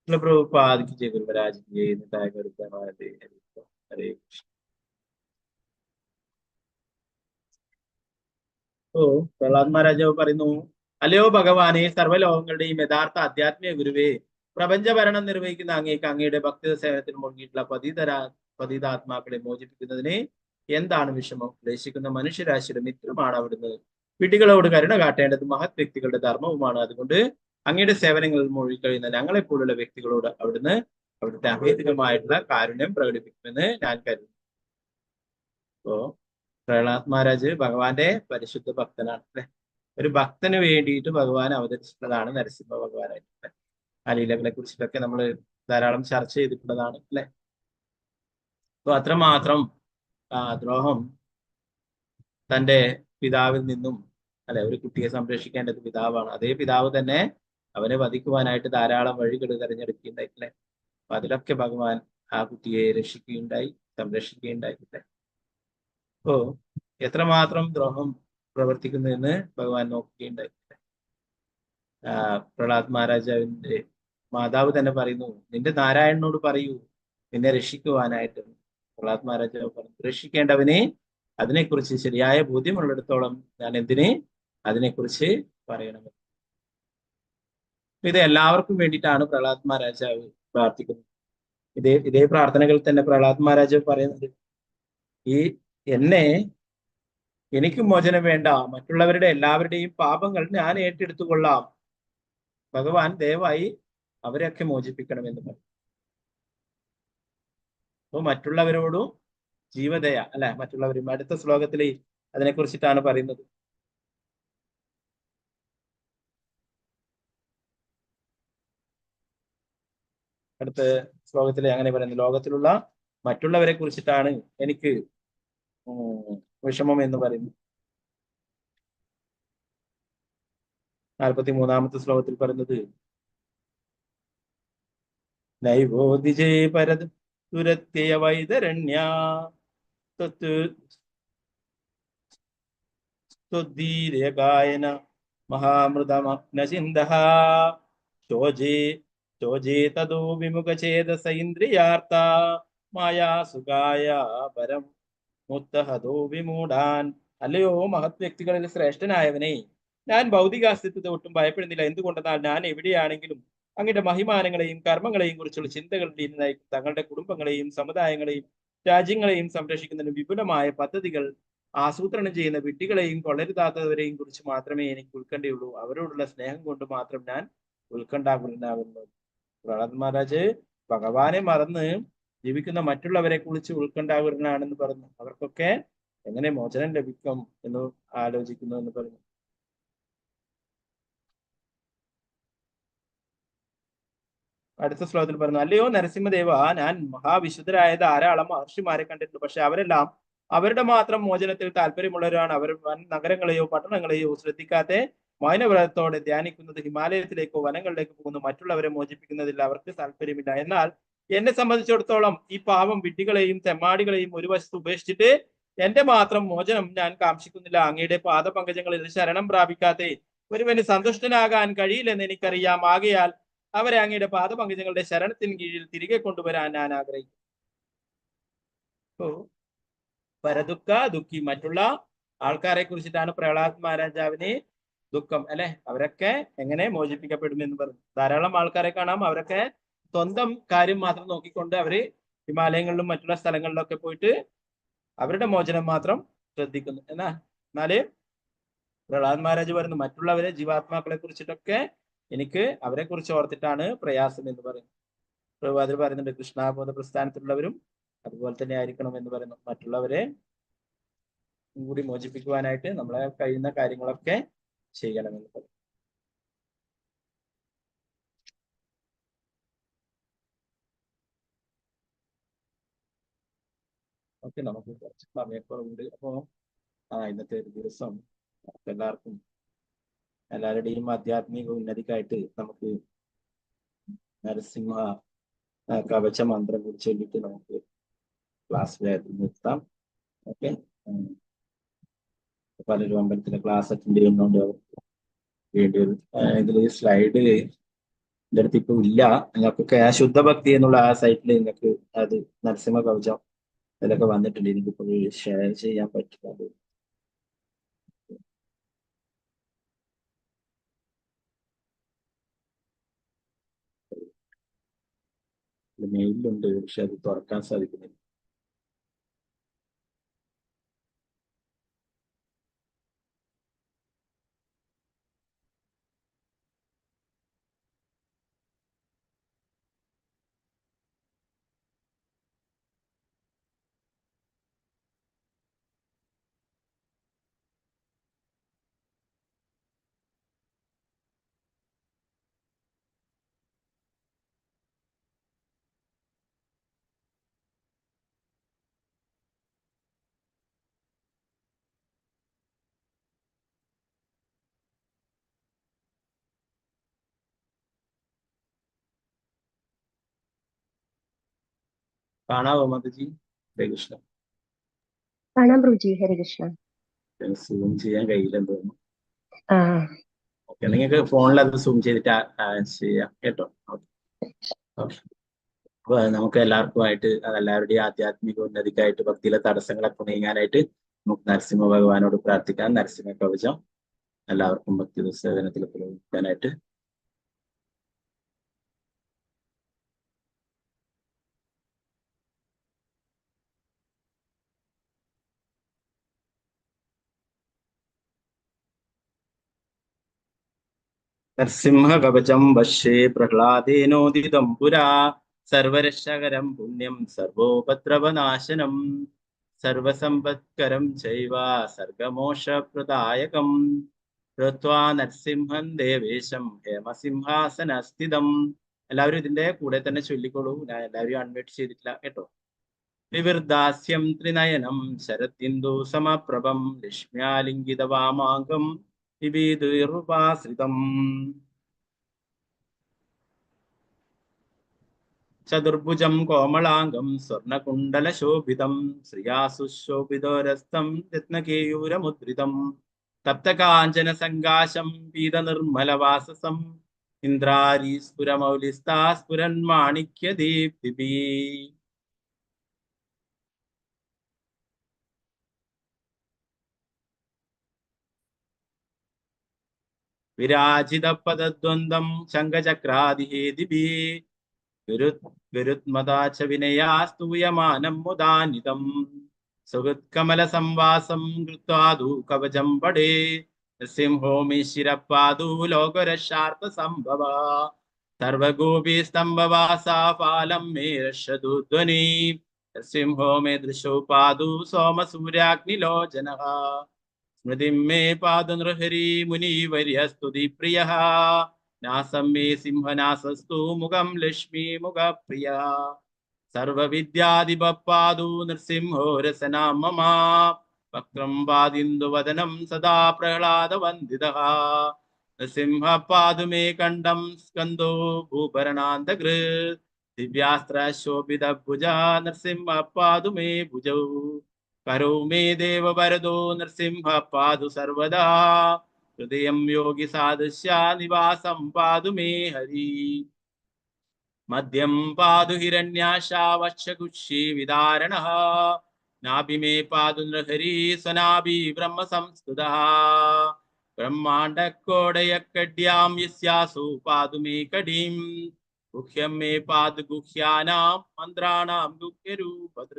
പ്രഭുപാദ് ജയ ഗുരുവരാജ് ഹരേ കൃഷ്ണ. പ്രഹ്ലാദ് മഹാരാജാവ് പറയുന്നു: അല്ലയോ ഭഗവാനെ, സർവ്വലോകങ്ങളുടെയും യഥാർത്ഥ ആധ്യാത്മിക ഗുരുവേ, പ്രപഞ്ചഭരണം നിർവഹിക്കുന്ന അങ്ങേക്ക് അങ്ങയുടെ ഭക്തി സേവനത്തിൽ മുഴുകിയിട്ടുള്ള പതിതാത്മാക്കളെ മോചിപ്പിക്കുന്നതിന് എന്താണ് വിഷമം? ക്ലേശിക്കുന്ന മനുഷ്യരാശിയുടെ മിത്രമാണ് അവിടുന്ന്. വിഡ്ഢികളോട് കരുണ കാട്ടേണ്ടത് മഹത് വ്യക്തികളുടെ ധർമ്മവുമാണ്. അതുകൊണ്ട് അങ്ങയുടെ സേവനങ്ങളിൽ മുഴുകിക്കഴിയുന്ന ഞങ്ങളെപ്പോലുള്ള വ്യക്തികളോട് അവിടുത്തെ അഭേദികമായിട്ടുള്ള കാരുണ്യം പ്രകടിപ്പിക്കുമെന്ന് ഞാൻ കരുതുന്നു. അപ്പോ പ്രഹ്ലാദ് മഹാരാജ് ഭഗവാന്റെ പരിശുദ്ധ ഭക്തനാണ് അല്ലെ. ഒരു ഭക്തന് വേണ്ടിയിട്ട് ഭഗവാൻ അവതരിച്ചിട്ടുള്ളതാണ് നരസിംഹ ഭഗവാനായിട്ട്. ആ ലീലകളെ കുറിച്ചിട്ടൊക്കെ നമ്മൾ ധാരാളം ചർച്ച ചെയ്തിട്ടുള്ളതാണ് അല്ലെ. അപ്പൊ അത്രമാത്രം ദ്രോഹം തന്റെ പിതാവിൽ നിന്നും അല്ലെ. ഒരു കുട്ടിയെ സംരക്ഷിക്കേണ്ടത് പിതാവാണ്. അതേ പിതാവ് തന്നെ അവനെ വധിക്കുവാനായിട്ട് ധാരാളം വഴികൾ തെരഞ്ഞെടുക്കുകയുണ്ടായി അല്ലെ. അപ്പൊ അതിലൊക്കെ ഭഗവാൻ ആ കുട്ടിയെ രക്ഷിക്കുകയുണ്ടായി, സംരക്ഷിക്കുകയുണ്ടായി അല്ലെ. അപ്പോ എത്രമാത്രം ദ്രോഹം പ്രവർത്തിക്കുന്നതെന്ന് ഭഗവാൻ നോക്കുകയുണ്ടായി. പ്രഹ്ലാദ് മഹാരാജാവിന്റെ മാതാവ് തന്നെ പറയുന്നു: നിന്റെ നാരായണനോട് പറയൂ നിന്നെ രക്ഷിക്കുവാനായിട്ട്. പ്രഹ്ലാദ് മഹാരാജാവ് പറഞ്ഞു: രക്ഷിക്കേണ്ടവനെ അതിനെക്കുറിച്ച് ശരിയായ ബോധ്യമുള്ളിടത്തോളം ഞാൻ എന്തിനെ അതിനെക്കുറിച്ച് പറയണമെന്ന്. ഇത് എല്ലാവർക്കും വേണ്ടിയിട്ടാണ് പ്രഹ്ലാദ് മഹാരാജാവ് പ്രാർത്ഥിക്കുന്നത്. ഇതേ പ്രാർത്ഥനകൾ തന്നെ പ്രഹ്ലാദ് മഹാരാജാവ് പറയുന്നത്, ഈ എനിക്ക് മോചനം വേണ്ട, മറ്റുള്ളവരുടെ എല്ലാവരുടെയും പാപങ്ങൾ ഞാൻ ഏറ്റെടുത്തുകൊള്ളാം, ഭഗവാൻ ദയവായി അവരെയൊക്കെ മോചിപ്പിക്കണമെന്ന് പറയും. അപ്പോൾ മറ്റുള്ളവരോടും ജീവദയ അല്ലെ, മറ്റുള്ളവരും അടുത്ത ശ്ലോകത്തിൽ അതിനെ കുറിച്ചിട്ടാണ് പറയുന്നത്. അടുത്ത ശ്ലോകത്തിൽ അങ്ങനെ പറയുന്നത്, ലോകത്തിലുള്ള മറ്റുള്ളവരെ കുറിച്ചിട്ടാണ് എനിക്ക് വിഷമം എന്ന് പറയുന്നു. 43-ാമത്തെ ശ്ലോകത്തിൽ പറയുന്നത്, നൈവോദിജേ പരത് തുരത്യയ വൈതരണ്യ സ്തുദ്ധീരകായന മഹാമൃതമഗ്നചിന്തഃ ചോജേ തദോ വിമുഖചേതസ ഇന്ദ്രിയാർത്ത മായാസുഖായ പരം മുത്തഹദോ വിമൂഢാൻ. അല്ലയോ മഹത് വ്യക്തികളിൽ ശ്രേഷ്ഠനായവനെ, ഞാൻ ഭൗതികാസ്തിത്വത്തെ ഒട്ടും ഭയപ്പെടുന്നില്ല. എന്തുകൊണ്ടെന്നാൽ ഞാൻ എവിടെയാണെങ്കിലും അങ്ങയുടെ മഹിമാനങ്ങളെയും കർമ്മങ്ങളെയും കുറിച്ചുള്ള ചിന്തകളുടെ ഇന്നായിരിക്കും. തങ്ങളുടെ കുടുംബങ്ങളെയും സമുദായങ്ങളെയും രാജ്യങ്ങളെയും സംരക്ഷിക്കുന്നതിന് വിപുലമായ പദ്ധതികൾ ആസൂത്രണം ചെയ്യുന്ന വിഡ്ഢികളെയും കൊള്ളരുതാത്തവരെയും കുറിച്ച് മാത്രമേ എനിക്ക് ഉത്കണ്ഠയുള്ളൂ. അവരോടുള്ള സ്നേഹം കൊണ്ട് മാത്രം ഞാൻ ഉത്കണ്ഠാകുലനാകുന്നു. പ്രഹ്ലാദ് മഹാരാജ് ഭഗവാനെ മറന്ന് ജീവിക്കുന്ന മറ്റുള്ളവരെ കുറിച്ച് ഉത്കണ്ഠാകുലനാണെന്ന് പറഞ്ഞു. അവർക്കൊക്കെ എങ്ങനെ മോചനം ലഭിക്കും എന്ന് ആലോചിക്കുന്നു എന്ന് പറഞ്ഞു. അടുത്ത ശ്ലോകത്തിൽ പറഞ്ഞു, അല്ലയോ നരസിംഹദേവ, ഞാൻ മഹാവിശുദ്ധരായ ധാരാളം മഹർഷിമാരെ കണ്ടിട്ടുണ്ട്. പക്ഷെ അവരെല്ലാം അവരുടെ മാത്രം മോചനത്തിൽ താല്പര്യമുള്ളവരാണ്. അവർ വൻ നഗരങ്ങളെയോ പട്ടണങ്ങളെയോ ശ്രദ്ധിക്കാതെ മൗനവ്രതത്തോടെ ധ്യാനിക്കുന്നത്, ഹിമാലയത്തിലേക്കോ വനങ്ങളിലേക്കോ പോകുന്നു. മറ്റുള്ളവരെ മോചിപ്പിക്കുന്നതിൽ അവർക്ക് താല്പര്യമില്ല. എന്നാൽ എന്നെ സംബന്ധിച്ചിടത്തോളം ഈ പാവം വിഡ്ഢികളെയും തെമ്മാടികളെയും ഒരു വശത്ത് ഉപേക്ഷിച്ചിട്ട് എന്റെ മാത്രം മോചനം ഞാൻ കാക്ഷിക്കുന്നില്ല. അങ്ങയുടെ പാദപങ്കജങ്ങളിൽ ശരണം പ്രാപിക്കാതെ ഒരുവന് സന്തുഷ്ടനാകാൻ കഴിയില്ലെന്ന് എനിക്കറിയാം. ആകയാൽ അവരെ അങ്ങയുടെ പാദപങ്കജങ്ങളുടെ ശരണത്തിന് കീഴിൽ തിരികെ കൊണ്ടുവരാൻ ഞാൻ ആഗ്രഹിക്കുന്നു. പരദുഃഖ ദുഃഖി, മറ്റുള്ള ആൾക്കാരെ കുറിച്ചിട്ടാണ് പ്രഹ്ലാദ് മഹാരാജാവിന് ദുഃഖം അല്ലെ. അവരൊക്കെ എങ്ങനെ മോചിപ്പിക്കപ്പെടുമെന്ന് പറഞ്ഞു. ധാരാളം ആൾക്കാരെ കാണാം, അവരൊക്കെ സ്വന്തം കാര്യം മാത്രം നോക്കിക്കൊണ്ട് അവര് ഹിമാലയങ്ങളിലും മറ്റുള്ള സ്ഥലങ്ങളിലൊക്കെ പോയിട്ട് അവരുടെ മോചനം മാത്രം ശ്രദ്ധിക്കുന്നു. എന്നാല് പ്രഹ്ലാദ് മഹാരാജ് പറയുന്നു, മറ്റുള്ളവരെ ജീവാത്മാക്കളെ കുറിച്ചിട്ടൊക്കെ എനിക്ക് അവരെ കുറിച്ച് ഓർത്തിട്ടാണ് പ്രയാസം എന്ന് പറയുന്നു. പ്രഭുപാദർ പറയുന്നുണ്ട്, കൃഷ്ണബോധ പ്രസ്ഥാനത്തിലുള്ളവരും അതുപോലെ തന്നെ ആയിരിക്കണം എന്ന് പറയുന്നു. മറ്റുള്ളവരെ കൂടി മോചിപ്പിക്കുവാനായിട്ട് നമ്മളെ കഴിയുന്ന കാര്യങ്ങളൊക്കെ ചെയ്യണമെന്ന് പറയും. ഓക്കെ, നമുക്ക് കുറച്ച് സമയക്കുറവുണ്ട്. അപ്പോൾ ഇന്നത്തെ ഒരു ദിവസം എല്ലാവർക്കും എല്ലാവരുടെയും ആധ്യാത്മിക ഉന്നതിക്കായിട്ട് നമുക്ക് നരസിംഹ കവച മന്ത്രം കൂടി ചൊല്ലിട്ട് നമുക്ക് ക്ലാസ്സിലെ നിർത്താം. ഓക്കെ, പലരും അമ്പലത്തിലെ ക്ലാസ് അറ്റൻഡ് ചെയ്യുന്നുണ്ട്. അവർക്ക് വേണ്ടി ഒരു ഇതിൽ സ്ലൈഡ് എൻ്റെ അടുത്ത് ഇപ്പൊ ഇല്ല. നിങ്ങൾക്കൊക്കെ ആ ശുദ്ധഭക്തി എന്നുള്ള ആ സൈറ്റിൽ നിങ്ങൾക്ക് അത് നരസിംഹ കവചം ഇതിലൊക്കെ വന്നിട്ടുണ്ട്. എനിക്കിപ്പോൾ ഷെയർ ചെയ്യാൻ പറ്റില്ല. മെയിലുണ്ട്, പക്ഷെ അത് തുറക്കാൻ സാധിക്കുന്നില്ല. കാണാവോ മാതാജി? ഹരേ കൃഷ്ണ. കാണാം പ്രഭുജി. ഹരേ കൃഷ്ണ. സൂം ചെയ്യാൻ കഴിയില്ലെന്ന് തോന്നുന്നു. ഓക്കെ, നിങ്ങൾക്ക് ഫോണിൽ അത് സൂം ചെയ്തിട്ട് ചെയ്യാം കേട്ടോ. അപ്പൊ നമുക്ക് എല്ലാവർക്കുമായിട്ട് എല്ലാവരുടെയും ആധ്യാത്മിക ഉന്നതിക്കായിട്ട് ഭക്തിയിലെ തടസ്സങ്ങളൊക്കെ നീങ്ങാനായിട്ട് നമുക്ക് നരസിംഹ ഭഗവാനോട് പ്രാർത്ഥിക്കാം. നരസിംഹ കവചം എല്ലാവർക്കും ഭക്തി സേവനത്തിൽ പ്രയോഗിക്കാനായിട്ട് നരസിംഹകവചം വശ്യേ പ്രഹ്ലാദേനോദിതം പുരാ സർവരക്ഷകരം പുണ്യം സർവോപദ്രവനാശനം സർവസമ്പത്കരം ചൈവ സർഗമോക്ഷപ്രദായകം കൃത്വാ നരസിംഹം ദേവേശം ഹേമസിംഹാസനസ്ഥിതം. എല്ലാവരും ഇതിന്റെ കൂടെ തന്നെ ചൊല്ലിക്കോളൂ. ഞാൻ എല്ലാവരും അൺമ്യൂട്ട് ചെയ്തിട്ടില്ല കേട്ടോ. വിവൃദാസ്യം ത്രിനയനം ശരദിന്ദു സമപ്രഭം ലക്ഷ്മ്യാലിംഗിത വാമാങ്കം വിവിധുർവാശ്രിതം ചതുർഭുജം കോമളാംഗം സ്വർണകുണ്ടലശോഭിതം ശ്രിയാസുശോഭിതോരസ്തം രത്നകേയൂരമുദ്രിതം തപ്തകാഞ്ചന സംകാശം പീതനിർമ്മലവാസസം ഇന്ദ്രാരീസ്ഫുരമൗലിസ്ഥാ സ്ഫുരന്മാണിക്യദീപ്തിഭി. വിരാജിതപദദ്വന്ദ്വം ശംഖചക്രാദിഹേതിഭി ഗരുത്മതാ ച വിനയാ സ്തൂയമാനം മുദാനിതം സുഹൃത്കമല സംവാസം കൃത്വാദു കവചം പടേ നൃസിംഹോ മേ ശിരപ്പാദു ലോകരക്ഷാർത്ഥ സംഭവ സർവഗോപി സ്തംഭവാസാ ഫാലം മേ രക്ഷതു ധ്വനി നൃസിംഹോ മേ ദൃശോ പാദു സോമസൂര്യാഗ്നിലോചനഃ സ്മൃതിം മേ പാദു നൃഹരി മുനിവർയസ്തുതി പ്രിയഃ നാസം മേ സിംഹനാസസ്തു മുഖം ലക്ഷ്മി മുഖപ്രിയ സർവവിദ്യാധിപപ്പാദു നൃസിംഹോ രസനാം മമ വക്രം പാദിന്ദുവദനം സദാ പ്രഹ്ലാദവന്ദിതഃ Nrisimha പാദു may കണ്ഠം സ്കന്ദോ ഭൂപരണാന്തകൃ ദിവ്യാസ്ത്രശോഭിത ഭുജ Nrisimha പാദു may ഭുജൗ കരോ may ദേവവരദോ Nrisimha പാദു സർവദാ ഹൃദയം യോഗി സാദൃശ്യ നിവാസം പാദു മേ ഹരി മദ്യം പാദു ഹിരണ്യാശാവക്ഷകുക്ഷി വിദാരണഃ നാഭി മേ പാദു നൃഹരി സ്വനാഭി ബ്രഹ്മ സംസ്കൃതഃ ബ്രഹ്മാണ്ഡക്കോടയക്കഡ്യാം യസ്യാസു പാദു may കടീം ഗുഹ്യം may പാദു ഗുഹ്യാനാം മന്ത്രാണാം ഗുഹ്യരൂപതൃ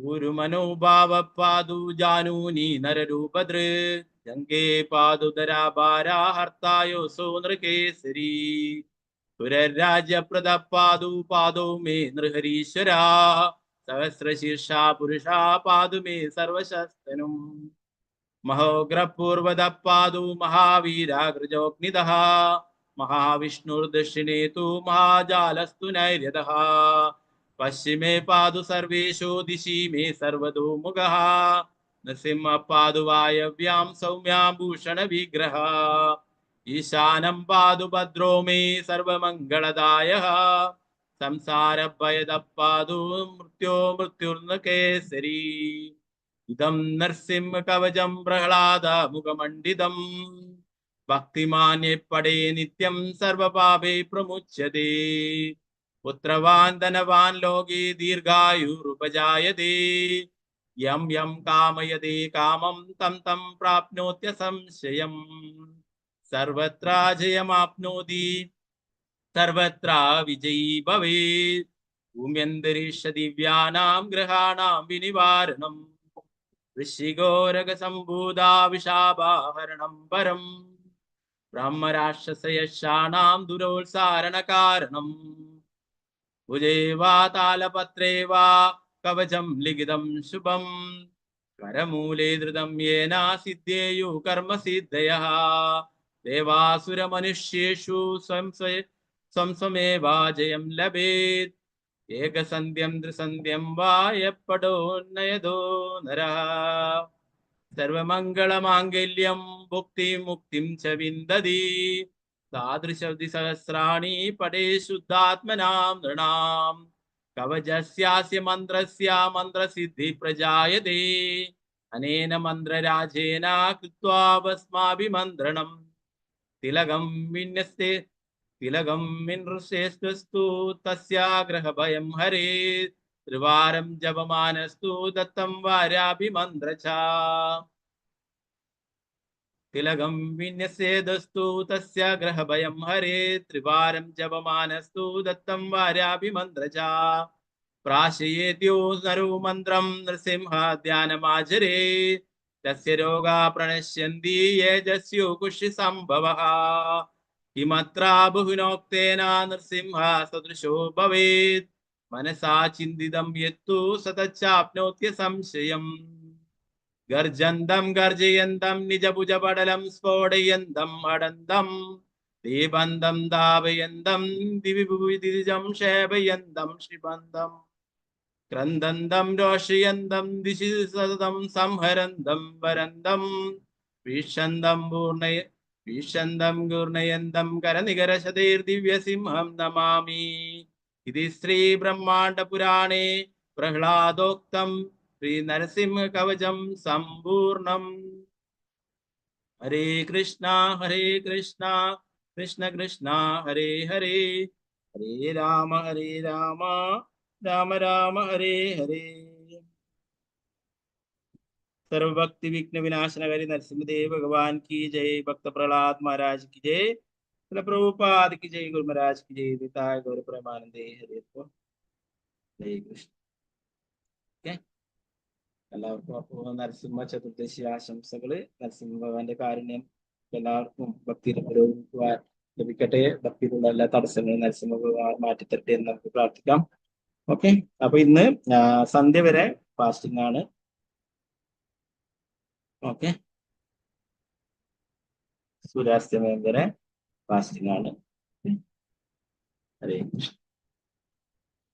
ഊരുമനോഭാവപാദു ജാനൂനി നരരൂപതൃ ജംഗേ പാദുദരാഭാരാ ഹർത്തായോസോ നൃകേസരി സുരരാജ്യപ്രദപാദു പാദോ may നൃഹരീശ്വരാ സഹസ്രശീർഷാ പുരുഷാ പാദു may സർവശസ്തനും മഹോഗ്രപൂർവദപാദു മഹാവീരാഗ്രജോഗ്നിദഃ മഹാവിഷ്ണുർദക്ഷിണേതു മഹാജാലസ്തു നൈര്യതഃ പശ്ചിമേ പാദു സർവേഷു ദിശി may സർവതോ മുഖഃ Nrisimha പാദു വായവ്യാം സൗമ്യാം ഭൂഷണ വിഗ്രഹ ഈശാനം പാദു ഭദ്രോ മേ സർവമംഗളദായഃ സംസാരഭയദപാദു മൃത്യോ മൃത്യുർനകേസരി ഇദം നരസിംഹ കവചം പ്രഹ്ലാദ മുഖമണ്ഡിതം ഭക്തിമാന്യേ പടേ നിത്യം സർവപാപേ പ്രമുച്യതേ പുത്രവാൻ ധനവാൻ ലോകേ ദീർഘായുരുപജായതേ യം യം കാമയതേ കാമം തം തം പ്രാപ്നോത്യ സംശയം സർവത്ര ജയമാപ്നോതി സർവത്ര വിജയീ ഭവേത് ഭൂമ്യന്തരീക്ഷ ദിവ്യാനാം ഗ്രഹാണാം വിനിവാരണം ഋഷിഗോരക സംഭൂതാ വിഷാഭാഹരണം പരം ബ്രഹ്മരാക്ഷസയശാനാം ദുരോത്സാരണ കാരണം ഭുജേ വാ താലപത്രേ വാ കവചം ലിഖിതം ശുഭം കരമൂലേ ധൃതം യേന സിദ്ധ്യേയു കർമ്മ സിദ്ധയഃ ദേവാസുരമനുഷ്യേഷു സ്വം സ്വമേവാ ജയം ലഭേത് ഏകസന്ധ്യം ത്രിസന്ധ്യം വാ യപ്പടോന്നയതോ നരഃ സർവമംഗളമാംഗല്യം ഭുക്തിം മുക്തിം ച വിന്ദതി താദൃശബ്ദി സഹസ്രാണി പടേ ശുദ്ധാത്മനാം നൃണാം കവചസ്യാസ്യ മന്ത്രസ്യ മന്ത്രസിദ്ധി പ്രജായതേ അനേന മന്ത്രരാജേന കൃത്വാ ഭസ്മാഭിമന്ത്രണം തിലകം വിന്യസ്തേ തിലകം വിനൃശേസ്തു തസ്യാഗ്രഹഭയം ഹരേ ത്രിവാരം ജപമാനസ്തു ദത്തം വാരാഭിമന്ത്രച തിലകം വിന്യസേദസ്തു തസ്യ ഗ്രഹഭയം ഹരേ ത്രിവാരം ജപമാനസ്തു ദത്തം വാരാഭിമന്ത്രച പ്രാശയേദ്യോ നരോ മന്ത്രം നൃസിംഹ ധ്യാനമാചരേ തസ്യ രോഗാ പ്രണശ്യന്തി യേജസ്യോ കുഷി സംഭവഃ കിമത്രാ ബഹുനോക്തേന നൃസിംഹ സദൃശോ ഭവേത് മനസാ ചിന്തിതം യത്തു സതച്ചാപ്നോത്യ സംശയം ഗർജന്തം ഗർജയന്തം നിജഭുജപടലം സ്ഫോടയന്തം അടന്തം ദീപന്തം ദാപയന്തം ദിവിഭുവിദിജം ക്ഷേപയന്തം ശിബന്തം ക്രന്ദന്തം രോഷയന്തം ദിശി സതതം സംഹരന്തം വരന്തം വീക്ഷന്തം ഗൂർണയന്തം കരനികരശതൈർദിവ്യസിംഹം നമാമി ഇതി ശ്രീ ബ്രഹ്മാണ്ഡ പുരാണേ പ്രഹ്ലാദോക്തം ശ്രീ നരസിംഹ കവചം സമ്പൂർണം. ഹരേ കൃഷ്ണ കൃഷ്ണ കൃഷ്ണ ഹരേ ഹരേ, ഹരേ രാമ രാമ രാമ ഹരേ ഹരേ. सर्वभक्ति विघ्न विनाशनकारी नरसिंहदेव भगवान की जय. भक्त प्रहलाद महाराज की जय. प्रभुपाद की जय. गुरु महाराज की जय. निताय गौर प्रेमानंदे हरे हरे कृष्ण. എല്ലാവർക്കും അപ്പോൾ നരസിംഹ ചതുർദശി ആശംസകള്. നരസിംഹ ഭഗവാന്റെ കാരുണ്യം എല്ലാവർക്കും ഭക്തി ലഭിക്കട്ടെ. ഭക്തിയിലുള്ള എല്ലാ തടസ്സങ്ങളും നരസിംഹ ഭഗവാൻ മാറ്റിത്തരട്ടെ എന്ന് നമുക്ക് പ്രാർത്ഥിക്കാം. ഓക്കെ, അപ്പൊ ഇന്ന് സന്ധ്യ വരെ ഫാസ്റ്റിംഗ് ആണ്. ഓക്കെ, സൂര്യാസ്തമയം വരെ ഫാസ്റ്റിംഗ് ആണ്. ഹരേ കൃഷ്ണ.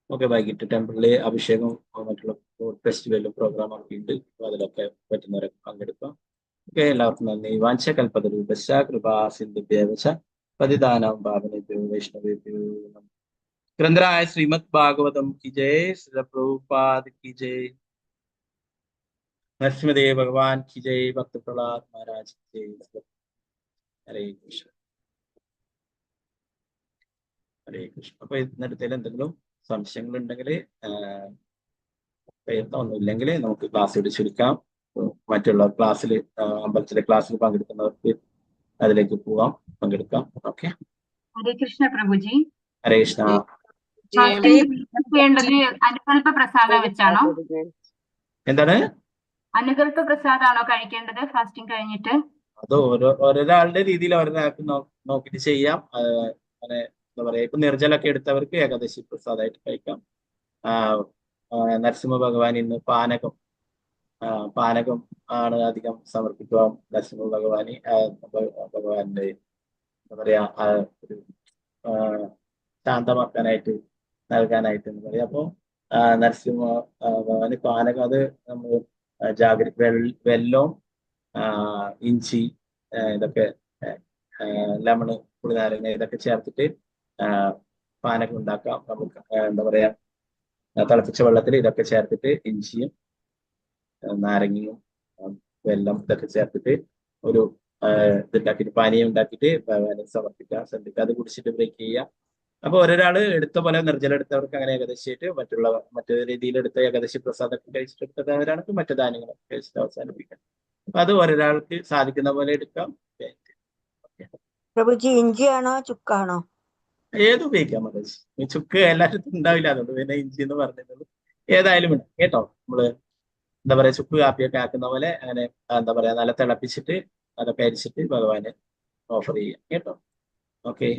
ഓക്കെ, വൈകിട്ട് ടെമ്പിളിലെ അഭിഷേകം മറ്റുള്ള ഫെസ്റ്റിവലും പ്രോഗ്രാമൊക്കെ ഉണ്ട്. അപ്പോൾ അതിലൊക്കെ പറ്റുന്നവരൊക്കെ പങ്കെടുക്കാം. ഓക്കെ, എല്ലാവർക്കും നന്ദി. വാഞ്ച കൽപ്പതരൂപശ്ച കൃപാ സിന്ധുഭ്യവച പതിതാനാം പാവനേഭ്യോ വൈഷ്ണവേഭ്യോ നമഃ. ഗ്രന്ഥരായ ശ്രീമദ് ഭാഗവതം की जय. श्री प्रभुपाद की जय. नरसिंहदेव भगवान की जय. भक्त प्रहलाद महाराज की जय. हरे कृष्ण हरे कृष्ण. അപ്പൊ ഇന്നത്തെ എന്തെങ്കിലും സംശയങ്ങൾ ഉണ്ടെങ്കിൽ ഒന്നുമില്ലെങ്കിൽ നമുക്ക് ക്ലാസ് ചുരുക്കാം. മറ്റുള്ള ക്ലാസ്സിൽ അമ്പലത്തിലെ ക്ലാസ്സിൽ പങ്കെടുക്കുന്നവർക്ക് അതിലേക്ക് പോവാം, പങ്കെടുക്കാം. ഓക്കെ, ഹരേ കൃഷ്ണ പ്രഭുജി. ഹരേ കൃഷ്ണ. ചെയ്യേണ്ടത് അനുകൽപ പ്രസാദം വെച്ചാണോ? എന്താണ് അനുകൽപ പ്രസാദാണോ കഴിക്കേണ്ടത് ഫാസ്റ്റിംഗ് കഴിഞ്ഞിട്ട്? അത് ഓരോരാളുടെ രീതിയിൽ ഒരാൾക്ക് നോക്കിയിട്ട് ചെയ്യാം. അങ്ങനെ എന്താ പറയാ, ഇപ്പൊ നിർജ്ജലൊക്കെ എടുത്തവർക്ക് ഏകാദശി പ്രസാദമായിട്ട് കഴിക്കാം. നരസിംഹ ഭഗവാൻ ഇന്ന് പാനകം ആണ് അധികം സമർപ്പിക്കുക. നരസിംഹ ഭഗവാന്റെ എന്താ പറയാ ഒരു ശാന്തമാക്കാനായിട്ട് നൽകാനായിട്ട് എന്താ പറയാ. അപ്പൊ നരസിംഹ ഭഗവാന് പാനകം അത് നമ്മൾ വെല്ലവും ഇഞ്ചി ഇതൊക്കെ ലെമണ് പുളിനാരങ്ങ ഇതൊക്കെ ചേർത്തിട്ട് പാനകം ഉണ്ടാക്കാം. നമുക്ക് എന്താ പറയാ, തിളപ്പിച്ച വെള്ളത്തിൽ ഇതൊക്കെ ചേർത്തിട്ട് ഇഞ്ചിയും നാരങ്ങയും വെല്ലം ഇതൊക്കെ ചേർത്തിട്ട് ഒരു ഇതുണ്ടാക്കിയിട്ട് പാനീയം ഉണ്ടാക്കിയിട്ട് ഭഗവാനെ സമർപ്പിക്കാം. ശ്രദ്ധിക്കുക, അത് കുടിച്ചിട്ട് ബ്രേക്ക് ചെയ്യാം. അപ്പൊ ഒരാള് എടുത്ത പോലെ നിർജ്ജലം എടുത്തവർക്ക് അങ്ങനെ ഏകദേശമായിട്ട് മറ്റു രീതിയിൽ എടുത്ത ഏകദേശി പ്രസാദമൊക്കെ കഴിച്ചിട്ടെടുത്തവരാണെങ്കിൽ മറ്റു ധാന്യങ്ങളൊക്കെ കഴിച്ചിട്ട് അവസാനിപ്പിക്കാം. അപ്പൊ അത് ഒരാൾക്ക് സാധിക്കുന്ന പോലെ എടുക്കാം. പ്രഭുജി, ഇഞ്ചിയാണോ ചുക്കാണോ? ഏത് ഉപയോഗിക്കാം മകേഷ്. ഈ ചുക്ക് എല്ലായിടത്തും ഉണ്ടാവില്ല, അതുകൊണ്ട് പിന്നെ ഇഞ്ചി എന്ന് പറഞ്ഞത് ഏതായാലും ഉണ്ട് കേട്ടോ. നമ്മള് എന്താ പറയാ, ചുക്ക് കാപ്പിയൊക്കെ ആക്കുന്ന പോലെ അങ്ങനെ എന്താ പറയാ, നല്ല തിളപ്പിച്ചിട്ട് അതൊക്കെ അരിച്ചിട്ട് ഭഗവാന് ഓഫർ ചെയ്യാം കേട്ടോ. ഓക്കെ.